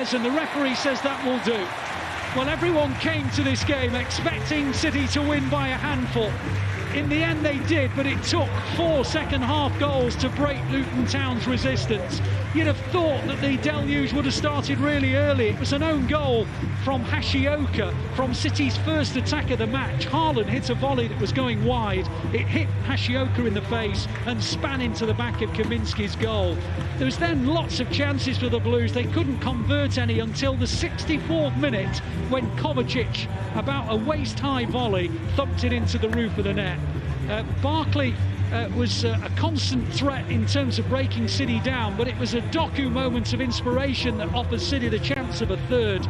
does, and the referee says that will do. Well, everyone came to this game expecting City to win by a handful. In the end they did, but it took 4 second-half goals to break Luton Town's resistance. You'd have thought that the deluge would have started really early. It was an own goal from Hashioka, from City's first attack of the match. Haaland hit a volley that was going wide. It hit Hashioka in the face and span into the back of Kaminski's goal. There was then lots of chances for the Blues. They couldn't convert any until the 64th minute, when Kovacic, about a waist-high volley, thumped it into the roof of the net. Barkley was a constant threat in terms of breaking City down, but it was a Doku moment of inspiration that offered City the chance of a third.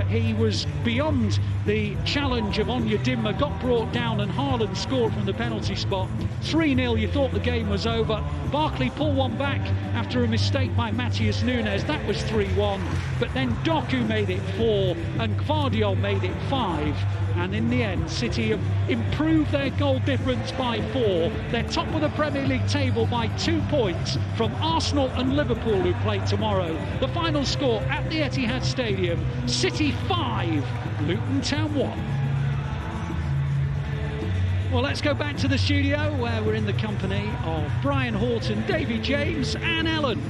He was beyond the challenge of Onyedinma, got brought down, and Haaland scored from the penalty spot. 3-0, you thought the game was over. Barkley pulled one back after a mistake by Matheus Nunes. That was 3-1, but then Doku made it 4 and Gvardiol made it 5. And in the end, City have improved their goal difference by 4. They're top of the Premier League table by 2 points from Arsenal and Liverpool, who play tomorrow. The final score at the Etihad Stadium: City 5, Luton Town 1. Well, let's go back to the studio, where we're in the company of Brian Horton, Davy James and Ellen.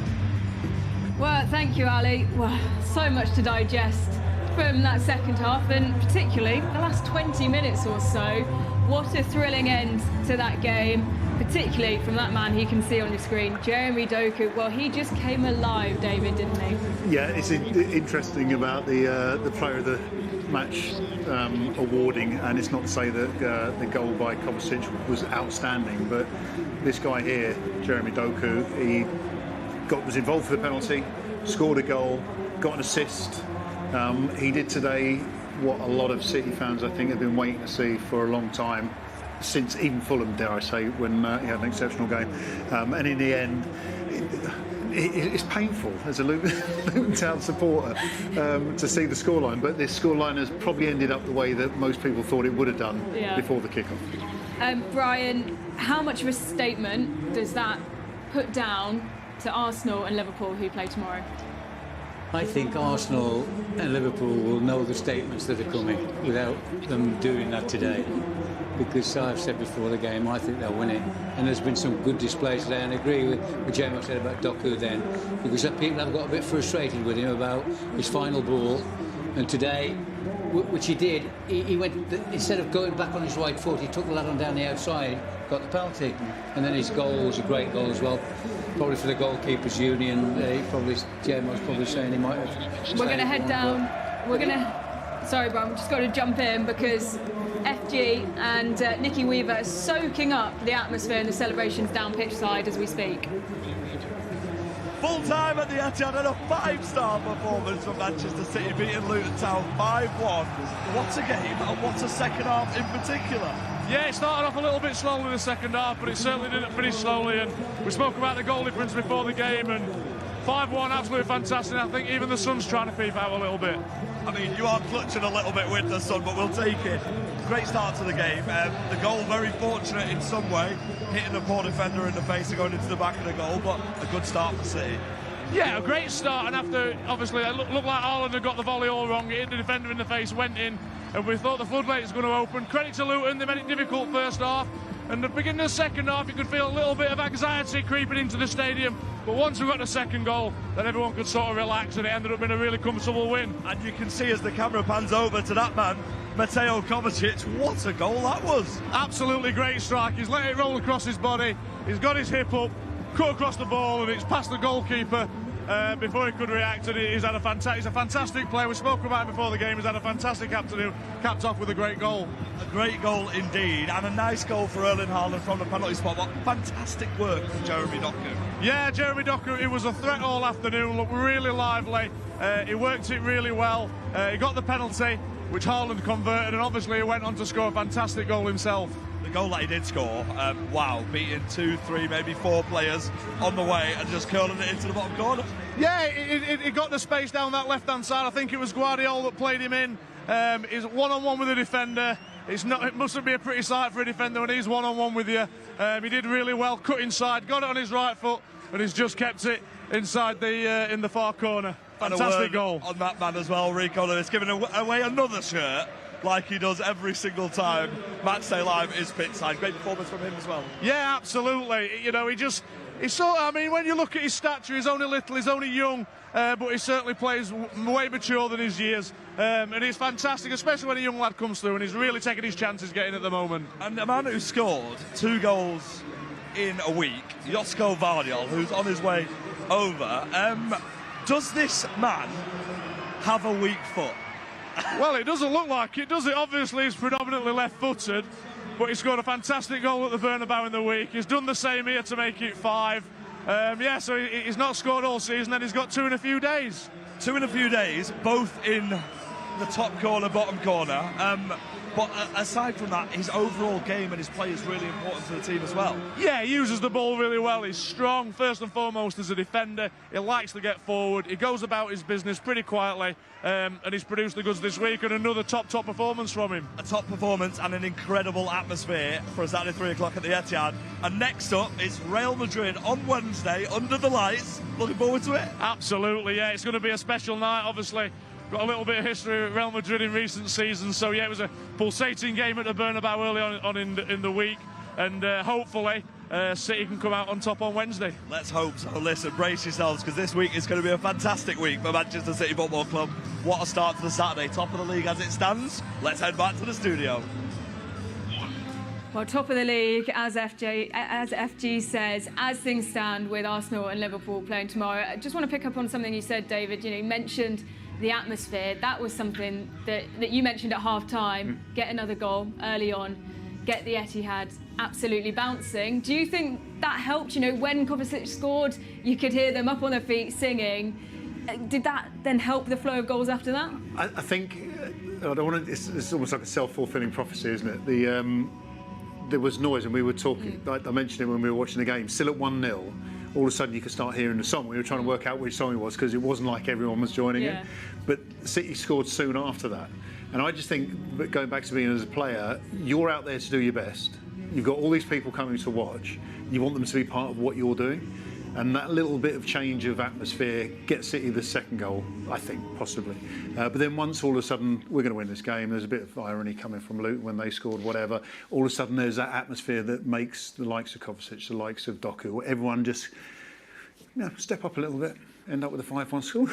Well, thank you, Ali. Well, so much to digest from that second half, and particularly the last 20 minutes or so. What a thrilling end to that game, particularly from that man who you can see on your screen, Jeremy Doku. Well, he just came alive, David, didn't he? Yeah, it's interesting about the player of the match awarding, and it's not to say that the goal by Kovacic was outstanding, but this guy here, Jeremy Doku, he was involved for the penalty, scored a goal, got an assist. He did today what a lot of City fans, I think, have been waiting to see for a long time, since even Fulham, dare I say, when he had an exceptional game. And in the end, it's painful as a Luton Town supporter to see the scoreline, but this scoreline has probably ended up the way that most people thought it would have done before the kickoff. Brian, how much of a statement does that put down to Arsenal and Liverpool, who play tomorrow? I think Arsenal and Liverpool will know the statements that are coming without them doing that today. Because I've said before the game, I think they'll win it. And there's been some good displays today, and I agree with what Jamie said about Doku then, because people have got a bit frustrated with him about his final ball. And today, which he did, he went, instead of going back on his right foot, he took the lad on down the outside, got the penalty. And then his goal was a great goal as well. Probably for the goalkeepers union, Jamie was probably saying he might have. We're going to head down. Sorry, Brian, we've just got to jump in because FG and Nicky Weaver are soaking up the atmosphere and the celebrations down pitch side as we speak. Full time at the Etihad, and a 5-star performance from Manchester City, beating Luton Town 5-1. What a game, and what a second half in particular. Yeah, it started off a little bit slowly in the second half, but it certainly didn't finish slowly. And we spoke about the goal difference before the game, and 5-1, absolutely fantastic. I think even the sun's trying to peep out a little bit. I mean, you are clutching a little bit with the sun, but we'll take it. Great start to the game. The goal very fortunate in some way, hitting the poor defender in the face and going into the back of the goal, but a good start for City. Yeah, a great start, and after, obviously, it looked like Haaland had got the volley all wrong. It hit the defender in the face, went in, and we thought the floodgates were going to open. Credit to Luton, they made it difficult first half, and at the beginning of the second half, you could feel a little bit of anxiety creeping into the stadium. But once we got the second goal, then everyone could sort of relax, and it ended up being a really comfortable win. And you can see as the camera pans over to that man, Mateo Kovacic, what a goal that was. Absolutely great strike. He's let it roll across his body. He's got his hip up, cut across the ball, and it's past the goalkeeper before he could react. And he's a fantastic player. We spoke about him before the game. He's had a fantastic afternoon, capped off with a great goal. A great goal indeed, and a nice goal for Erling Haaland from the penalty spot. But fantastic work from Jeremy Doku. Yeah, Jeremy Doku, it was a threat all afternoon, looked really lively. He worked it really well. He got the penalty, which Haaland converted, and obviously he went on to score a fantastic goal himself. The goal that he did score, wow, beating 2, 3, maybe 4 players on the way and just curling it into the bottom corner. Yeah, it got the space down that left-hand side. I think it was Guardiola that played him in. He's one-on-one with the defender. It mustn't be a pretty sight for a defender when he's one-on-one with you. He did really well, cut inside, got it on his right foot, and he's just kept it inside in the far corner. Fantastic goal. On that man as well, Rico Lewis, giving away another shirt like he does every single time Matchday Live is pitchside. Great performance from him as well. Yeah, absolutely. You know, he's so, I mean, when you look at his stature, he's only little, he's only young, but he certainly plays way mature than his years. And he's fantastic, especially when a young lad comes through, and he's really taking his chances getting at the moment. And the man who scored 2 goals in a week, Josko Gvardiol, who's on his way over. Does this man have a weak foot? Well, it doesn't look like it, does it? Obviously, he's predominantly left-footed, but he scored a fantastic goal at the Bernabeu in the week. He's done the same here to make it 5. Yeah, so he's not scored all season, and he's got 2 in a few days. 2 in a few days, both in the top corner, bottom corner. But aside from that, his overall game and his play is really important to the team as well. Yeah, he uses the ball really well. He's strong, first and foremost, as a defender. He likes to get forward. He goes about his business pretty quietly, and he's produced the goods this week, and another top performance from him. A top performance and an incredible atmosphere for a Saturday 3 o'clock at the Etihad. And next up is Real Madrid on Wednesday, under the lights. Looking forward to it? Absolutely, yeah. It's going to be a special night, obviously. Got a little bit of history with Real Madrid in recent seasons, so yeah, it was a pulsating game at the Bernabeu early on in the week, and hopefully City can come out on top on Wednesday. Let's hope so. Listen, brace yourselves, because this week is going to be a fantastic week for Manchester City Football Club. What a start to the Saturday, top of the league as it stands. Let's head back to the studio. Well, top of the league, as FG says, as things stand with Arsenal and Liverpool playing tomorrow. I just want to pick up on something you said, David. You know, you mentioned the atmosphere. That was something that you mentioned at half-time. Get another goal early on, get the Etihad absolutely bouncing. Do you think that helped? You know, when Kovacic scored, you could hear them up on their feet singing. Did that then help the flow of goals after that? I think, I don't want to, it's almost like a self-fulfilling prophecy, isn't it? There was noise, and we were talking, I mentioned it when we were watching the game, still at 1-0. All of a sudden you could start hearing the song. We were trying to work out which song it was, because it wasn't like everyone was joining it. But City scored soon after that. And I just think, going back to being as a player, you're out there to do your best. You've got all these people coming to watch. You want them to be part of what you're doing. And that little bit of change of atmosphere gets City the second goal, I think, possibly. But then once all of a sudden we're going to win this game, there's a bit of irony coming from Luton when they scored whatever. All of a sudden there's that atmosphere that makes the likes of Kovacic, the likes of Doku, everyone just step up a little bit, end up with a 5-1 score.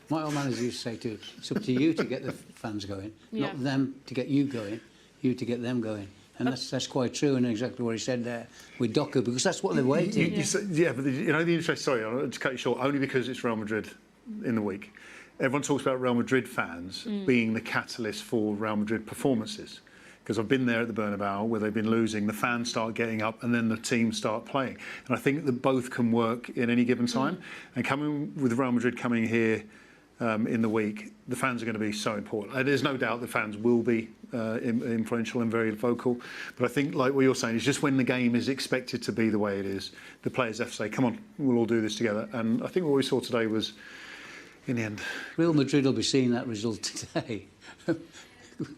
My old manager used to say too, it's up to you to get the fans going, not them to get you going, you to get them going. And that's quite true, and exactly what he said there with Doku, because that's what they're waiting. But you know the interest. Sorry, I'll just cut you short. Only because it's Real Madrid in the week. Everyone talks about Real Madrid fans being the catalyst for Real Madrid performances. Because I've been there at the Bernabeu where they've been losing, the fans start getting up, and then the team start playing. And I think that both can work in any given time. And coming with Real Madrid coming here in the week, the fans are going to be so important. And there's no doubt the fans will be influential and very vocal. But I think, like what you're saying, is just when the game is expected to be the way it is, the players have to say, come on, we'll all do this together. And I think what we saw today was, in the end, Real Madrid will be seeing that result today.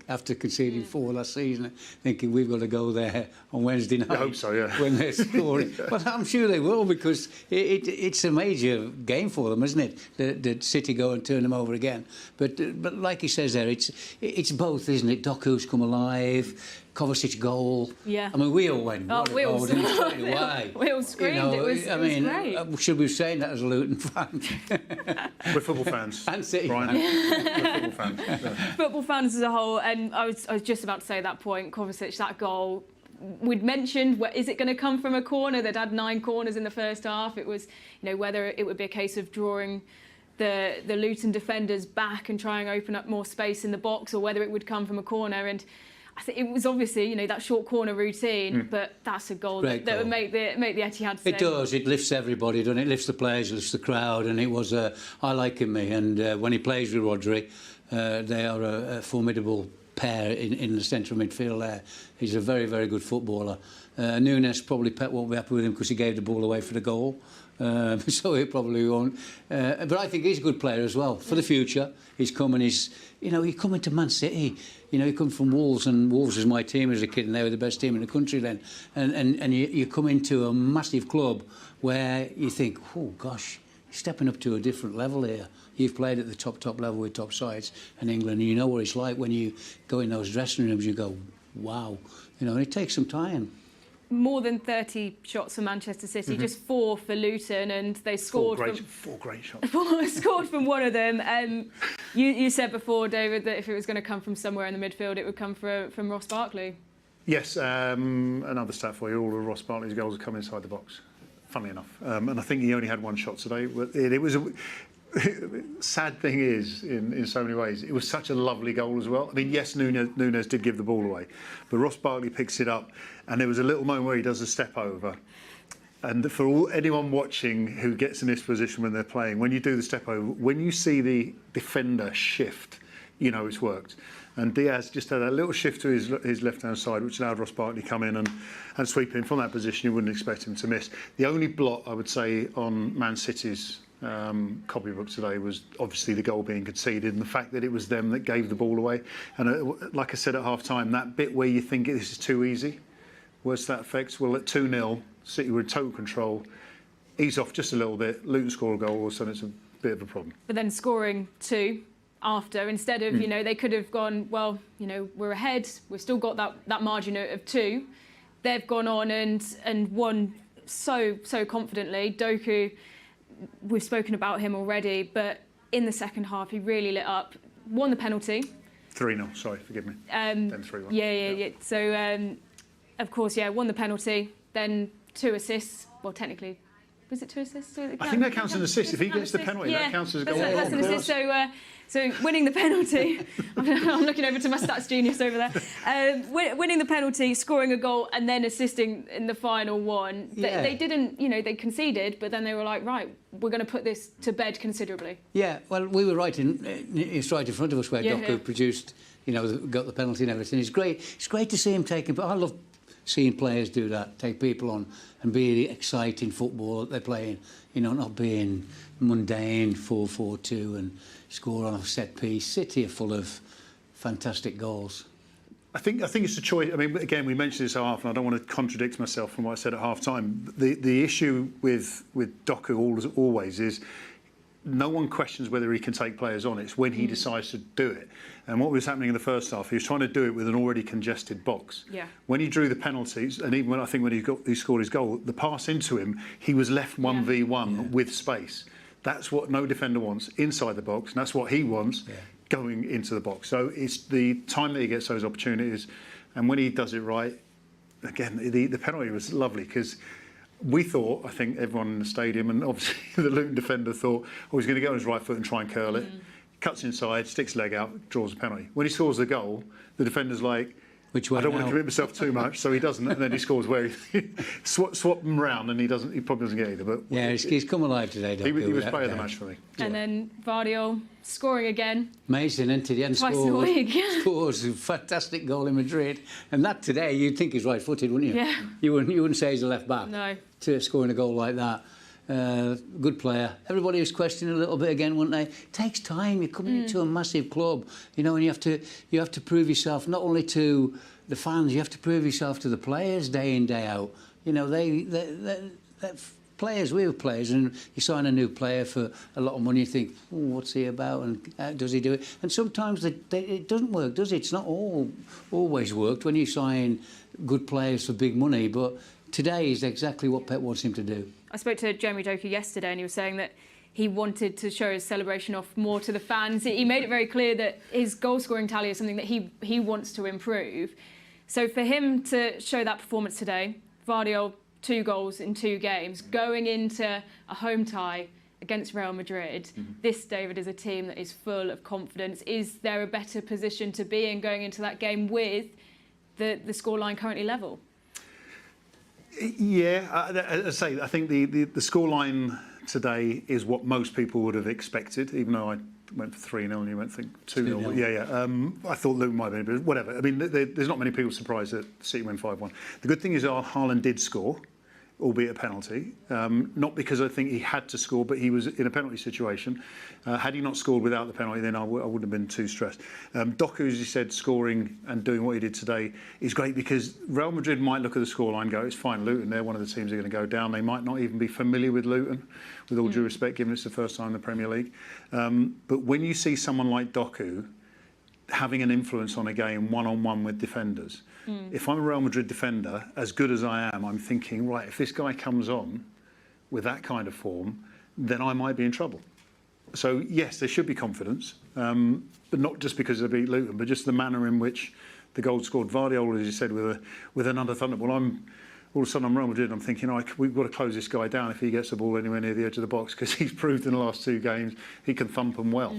After conceding 4 last season, thinking we've got to go there on Wednesday night. I hope so, yeah. When they're scoring. But I'm sure they will, because it's a major game for them, isn't it? The City go and turn them over again. But like he says there, it's both, isn't it? Doku's come alive, Kovacic goal. Yeah. I mean, we all went, we all screamed. You know, it was great. Should we be saying that as a Luton fan? We're football fans. And City Brian. We're football fans. Yeah. Football fans as a whole, and I was just about to say that point, Kovacic, that goal, we'd mentioned, is it going to come from a corner? They'd had 9 corners in the first half. It was, whether it would be a case of drawing the Luton defenders back and trying to open up more space in the box, or whether it would come from a corner. And I think it was obviously, that short corner routine, but that's a goal that would make the Etihad sing. It does. It lifts everybody, doesn't it? It lifts the players, it lifts the crowd, and it was I like him, and when he plays with Rodri, they are a formidable pair in the centre of midfield there. He's a very, very good footballer. Nunes probably won't be happy with him because he gave the ball away for the goal. So he probably won't. But I think he's a good player as well for the future. He's coming. He's coming to Man City. He come from Wolves, and Wolves was my team as a kid, and they were the best team in the country then. And you come into a massive club where you think, oh gosh, stepping up to a different level here. You've played at the top level with top sides in England, and you know what it's like when you go in those dressing rooms. You go, wow, and it takes some time. More than 30 shots for Manchester City, just 4 for Luton, and they scored four great shots. Scored from one of them. You said before, David, that if it was going to come from somewhere in the midfield, it would come from Ross Barkley. Yes, another stat for you. All of Ross Barkley's goals have come inside the box, funnily enough. And I think he only had 1 shot today. It was sad thing is, in so many ways, it was such a lovely goal as well. I mean, yes, Núñez did give the ball away, but Ross Barkley picks it up, and there was a little moment where he does a step over. And for anyone watching who gets in this position when they're playing, when you do the step over, when you see the defender shift, you know it's worked. And Diaz just had a little shift to his left-hand side, which allowed Ross Barkley to come in and sweep in from that position. You wouldn't expect him to miss. The only blot, I would say, on Man City's copybook today was obviously the goal being conceded and the fact that it was them that gave the ball away. And like I said at half-time, that bit where you think this is too easy, what's that effect? Well, at 2-0, City were in total control, ease off just a little bit, Luton score a goal, all of a sudden it's a bit of a problem. But then scoring 2 after, instead of, they could have gone, well, we're ahead, we've still got that margin of 2. They've gone on and won so confidently. Doku, we've spoken about him already, but in the second half he really lit up, won the penalty. 3-0, sorry, forgive me. Then 3-1. Yeah. So, of course, won the penalty, then 2 assists. Well, technically, was it 2 assists? I think that counts as an assist. If he gets the penalty, that counts as a goal. That's an assist. So winning the penalty, I'm looking over to my stats genius over there. Winning the penalty, scoring a goal, and then assisting in the final one. They didn't, they conceded, but then they were like, right, we're going to put this to bed considerably. Yeah, well, we were right it's right in front of us where Doku produced, got the penalty and everything. It's great. It's great to see him taking, but I love seeing players do that, take people on and be exciting football that they're playing, not being mundane 4-4-2 and score on a set piece. City are full of fantastic goals. I think it's a choice. I mean, again, we mentioned this at half, and I don't want to contradict myself from what I said at half time. The issue with Doku always is no one questions whether he can take players on. It's when he decides to do it. And what was happening in the first half, he was trying to do it with an already congested box. Yeah. When he drew the penalties, and even when he scored his goal, the pass into him, he was left 1v1 with space. That's what no defender wants inside the box, and that's what he wants going into the box. So it's the time that he gets those opportunities, and when he does it right, again, the penalty was lovely because we thought, I think everyone in the stadium, and obviously the Luton defender thought, he's going to go on his right foot and try and curl it. Cuts inside, sticks leg out, draws a penalty. When he scores the goal, the defender's like, I don't want to commit myself too much, so he doesn't, and then he scores where he swap them round, and he probably doesn't get either. But he's come alive today. He was player of the match for me. And then Gvardiol scoring again. Amazing, isn't he? Twice a week. Scores a fantastic goal in Madrid, and that today you'd think he's right-footed, wouldn't you? Yeah. You wouldn't say he's a left back. No. To scoring a goal like that. Good player. Everybody was questioning a little bit again, weren't they? It takes time. You're coming into a massive club, and you have to prove yourself not only to the fans. You have to prove yourself to the players day in, day out. They're players. We were players, and you sign a new player for a lot of money. You think, what's he about, and how does he do it? And sometimes it doesn't work, does it? It's not always worked when you sign good players for big money, but today is exactly what Pep wants him to do. I spoke to Jeremy Doku yesterday, and he was saying that he wanted to show his celebration off more to the fans. He made it very clear that his goal-scoring tally is something that he wants to improve. So for him to show that performance today, Gvardiol, 2 goals in 2 games, going into a home tie against Real Madrid, this, David, is a team that is full of confidence. Is there a better position to be in going into that game with the scoreline currently level? Yeah, as I say, I think the scoreline today is what most people would have expected, even though I went for 3-0 and you went 2-0. Yeah. I thought Luton might have been, but whatever. I mean, there's not many people surprised that City went 5-1. The good thing is Haaland did score, albeit a penalty. Not because I think he had to score, but he was in a penalty situation. Had he not scored without the penalty, then I wouldn't have been too stressed. Doku, as you said, scoring and doing what he did today is great, because Real Madrid might look at the scoreline and go, it's fine, Luton, they're one of the teams that are going to go down. They might not even be familiar with Luton, with all due respect, given it's the first time in the Premier League. But when you see someone like Doku having an influence on a game one-on-one with defenders, if I'm a Real Madrid defender, as good as I am, I'm thinking, right, if this guy comes on with that kind of form, then I might be in trouble. So, yes, there should be confidence, but not just because they beat Luton, but just the manner in which the goal scored. Gvardiol, as you said, with another thunderbolt. All of a sudden I'm Real Madrid, I'm thinking, we've got to close this guy down if he gets the ball anywhere near the edge of the box, because he's proved in the last 2 games he can thump them well.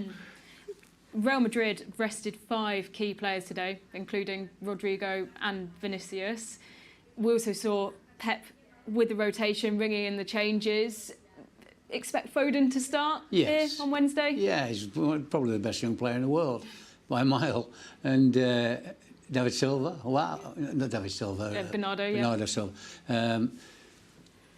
Real Madrid rested 5 key players today, including Rodrigo and Vinicius. We also saw Pep with the rotation, ringing in the changes. Expect Foden to start here on Wednesday? Yeah, he's probably the best young player in the world by a mile. And David Silva, wow, not David Silva. Bernardo Silva.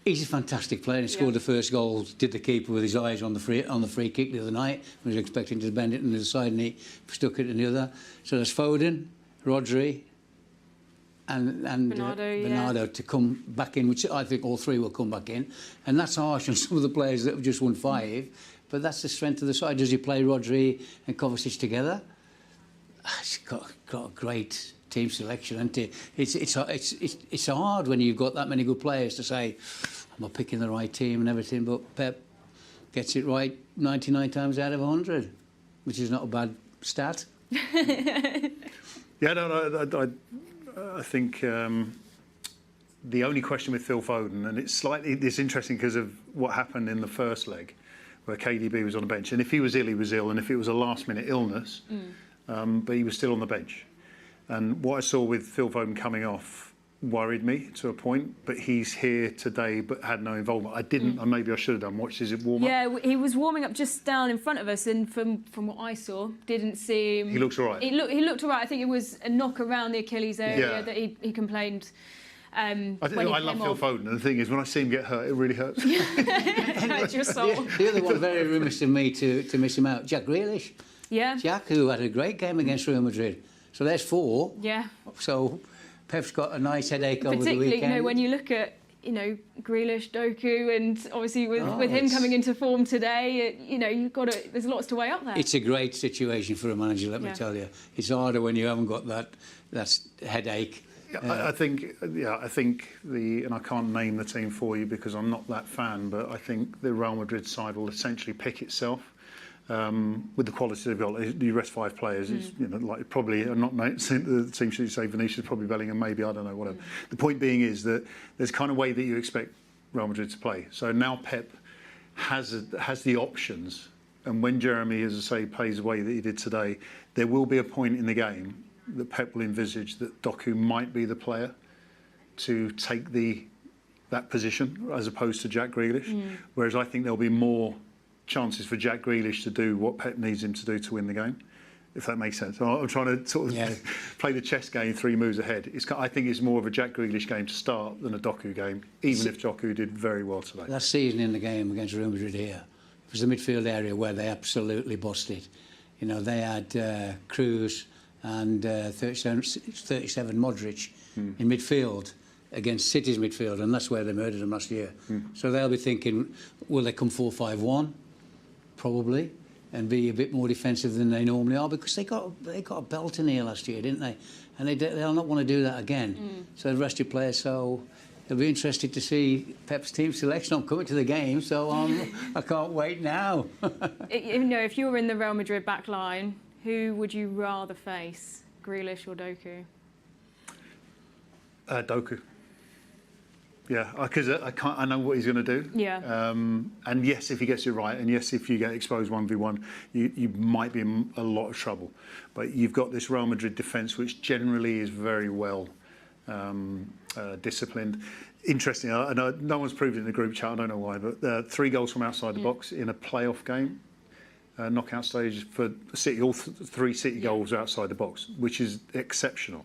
He's a fantastic player. He scored the first goal, did the keeper with his eyes on the free kick the other night. He was expecting to bend it on the other side and he stuck it in the other. So there's Foden, Rodri and Bernardo to come back in, which I think all 3 will come back in. And that's harsh on some of the players that have just won 5. But that's the strength of the side. Does he play Rodri and Kovacic together? He's got a great team selection, and it's hard when you've got that many good players to say, I'm not picking the right team and everything, but Pep gets it right 99 times out of 100, which is not a bad stat. Yeah, no, I think the only question with Phil Foden, and it's interesting because of what happened in the first leg, where KDB was on the bench, and if he was ill, he was ill, and if it was a last-minute illness, but he was still on the bench. And what I saw with Phil Foden coming off worried me to a point, but he's here today but had no involvement. I didn't, and maybe I should have done. Watched his warm-up. Yeah, he was warming up just down in front of us, and from what I saw, didn't seem... He looks all right. He looked all right. I think it was a knock around the Achilles area that he complained. I love Phil Foden, and the thing is, when I see him get hurt, it really hurts. Hurts your soul. The other one very remiss of me to miss him out, Jack Grealish. Yeah. Jack, who had a great game against Real Madrid. So there's 4. Yeah. So Pep's got a nice headache over the weekend. Particularly, when you look at, Grealish, Doku, and obviously with him coming into form today, there's lots to weigh up there. It's a great situation for a manager, let me tell you. It's harder when you haven't got that headache. I think, and I can't name the team for you because I'm not that fan, but I think the Real Madrid side will essentially pick itself. With the quality they've got, you rest 5 players. It's, probably not the team should say Vinicius, probably Bellingham, maybe, I don't know, whatever. The point being is that there's kind of way that you expect Real Madrid to play. So now Pep has the options, and when Jeremy, as I say, plays the way that he did today, there will be a point in the game that Pep will envisage that Doku might be the player to take that position as opposed to Jack Grealish. Whereas I think there'll be more chances for Jack Grealish to do what Pep needs him to do to win the game, if that makes sense. I'm trying to sort of play the chess game 3 moves ahead. I think it's more of a Jack Grealish game to start than a Doku game, even if Doku did very well today. Last season in the game against Real Madrid here, it was the midfield area where they absolutely busted. They had Cruz and 37 Modric in midfield against City's midfield, and that's where they murdered them last year. So they'll be thinking, will they come 4-5-1? Probably, and be a bit more defensive than they normally are, because they got a belt in here last year, didn't they? And they'll not want to do that again. So the rest of the players, so it'll be interesting to see Pep's team selection. I'm coming to the game, so I can't wait now. If you were in the Real Madrid back line, who would you rather face, Grealish or Doku? Doku. Yeah, because I know what he's going to do. Yeah. And yes, if he gets it right, and yes, if you get exposed 1v1, you might be in a lot of trouble. But you've got this Real Madrid defence, which generally is very well disciplined. Interesting, I know no one's proved it in the group chat, I don't know why, but 3 goals from outside the box in a playoff game, knockout stage for City, all 3 City goals outside the box, which is exceptional.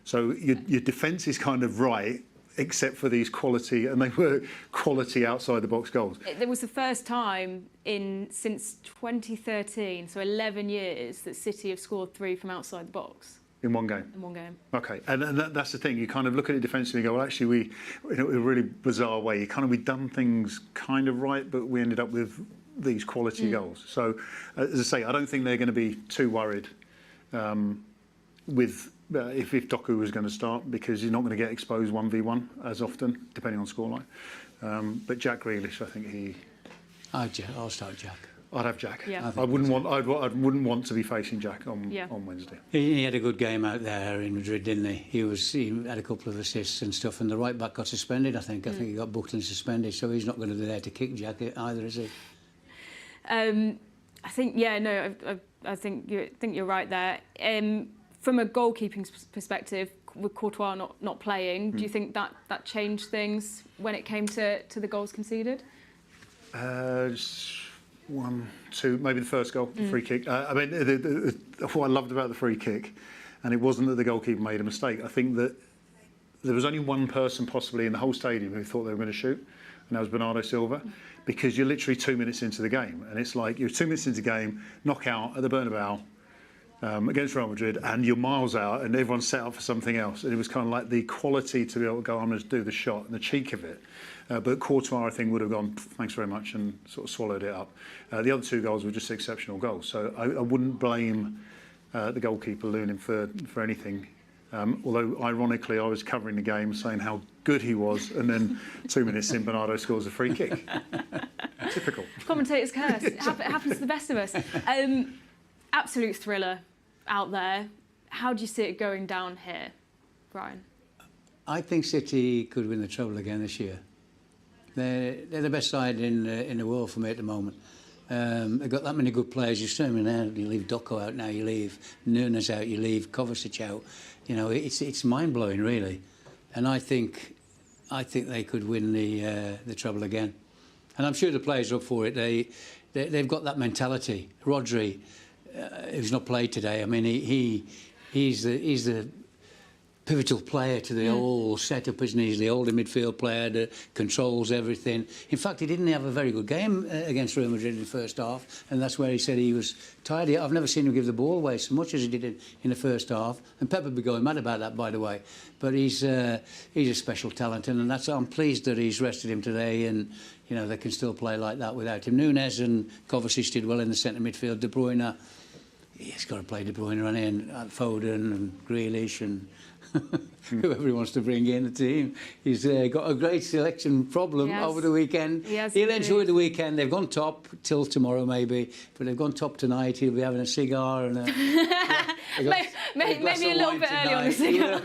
So your defence is kind of right. except for these quality, and they were quality outside the box goals. It was the first time since 2013, so 11 years, that City have scored 3 from outside the box. In one game? In one game. Okay, and that's the thing. You kind of look at it defensively and go, well, actually, we, in a really bizarre way, we've done things kind of right, but we ended up with these quality goals. So, as I say, I don't think they're going to be too worried with if Doku was going to start, because you're not going to get exposed 1v1 as often, depending on scoreline. But Jack Grealish, I think I'll start Jack. I'd have Jack. Yeah. I wouldn't want to be facing Jack on Wednesday. He had a good game out there in Madrid, didn't he? He had a couple of assists and stuff, and the right back got suspended. I think he got booked and suspended, so he's not going to be there to kick Jack either, is he? I think I think you're right there. From a goalkeeping perspective, with Courtois not playing, do you think that changed things when it came to the goals conceded? Just 1, 2, maybe the first goal, the free kick. I mean, what I loved about the free kick, and it wasn't that the goalkeeper made a mistake. I think that there was only one person possibly in the whole stadium who thought they were going to shoot, and that was Bernardo Silva, because you're literally 2 minutes into the game, and it's like you're 2 minutes into the game, knockout at the Bernabeu against Real Madrid, and you're miles out, and everyone's set up for something else. And it was kind of like the quality to be able to go on and do the shot and the cheek of it. But Courtois, I think, would have gone, thanks very much, and sort of swallowed it up. The other 2 goals were just exceptional goals. So I wouldn't blame the goalkeeper Lunin for anything. Although, ironically, I was covering the game saying how good he was, and then 2 minutes in, Bernardo scores a free kick. Typical. Commentator's curse. It happens to the best of us. Absolute thriller out there. How do you see it going down here, Brian? I think City could win the treble again this year. They're the best side in the world for me at the moment. They've got that many good players. You certainly now you leave Doku out now, you leave Nunes out, you leave Kovacic out. You know, it's mind blowing really, and I think they could win the treble again, and I'm sure the players are up for it. They've got that mentality. Rodri, who's not played today, I mean he's the pivotal player to the whole setup, isn't he? He's the older midfield player that controls everything. In fact, he didn't have a very good game against Real Madrid in the first half, and that's where he said he was tired. I've never seen him give the ball away so much as he did in the first half, and Pep would be going mad about that, by the way. But he's a special talent, and I'm pleased that he's rested him today, and you know they can still play like that without him. Nunes and Kovacic did well in the centre midfield. De Bruyne, he's got to play De Bruyne on in, Foden and Grealish and whoever he wants to bring in the team. He's got a great selection problem over the weekend. He'll enjoy the weekend. They've gone top till tomorrow maybe, but they've gone top tonight. He'll be having a cigar and maybe a little bit early on the cigar.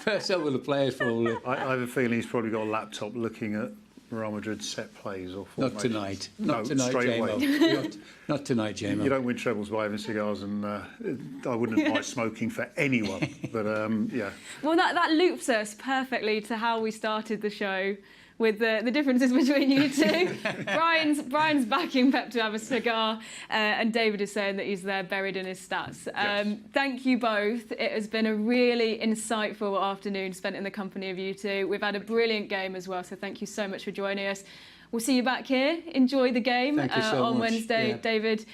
First up with the players probably. I have a feeling he's probably got a laptop looking at Real Madrid set plays or formations. Not tonight. Not No, tonight, straight away. Not tonight, J-Mo. You don't win trebles by having cigars, and I wouldn't advise smoking for anyone. But yeah. Well, that loops us perfectly to how we started the show, with the differences between you two. Brian's backing Pep to have a cigar, and David is saying that he's there buried in his stats. Yes. Thank you both. It has been a really insightful afternoon spent in the company of you two. We've had a brilliant game as well, so thank you so much for joining us. We'll see you back here. Enjoy the game on much. Wednesday, Yeah. David.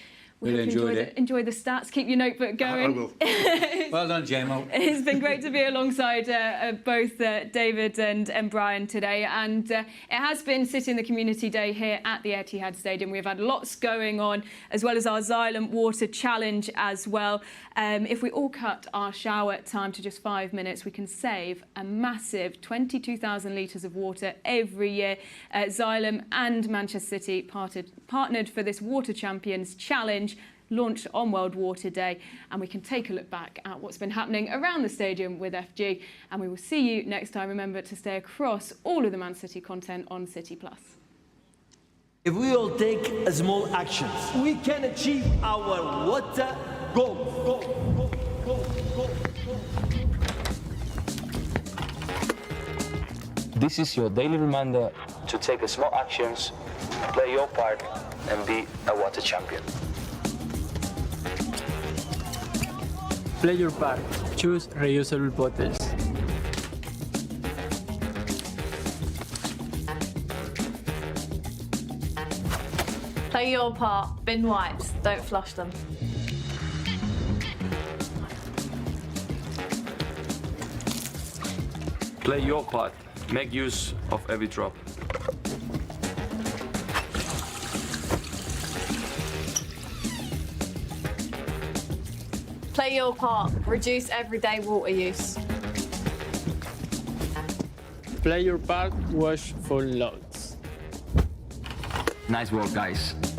Really enjoyed it. Enjoy the stats. Keep your notebook going. I will. Well done, J-Mo. It's been great to be alongside both David and Brian today, and it has been City in the Community Day here at the Etihad Stadium. We've had lots going on, as well as our Xylem Water Challenge as well. If we all cut our shower time to just 5 minutes, we can save a massive 22,000 litres of water every year. Xylem and Manchester City partnered for this Water Champions Challenge, launched on World Water Day, and we can take a look back at what's been happening around the stadium with FG, and we will see you next time. Remember to stay across all of the Man City content on City Plus. If we all take small actions, we can achieve our water goal. This is your daily reminder to take small actions, play your part, and be a water champion. Play your part. Choose reusable bottles. Play your part. Bin wipes. Don't flush them. Play your part. Make use of every drop. Play your part. Reduce everyday water use. Play your part. Wash full loads. Nice work, guys.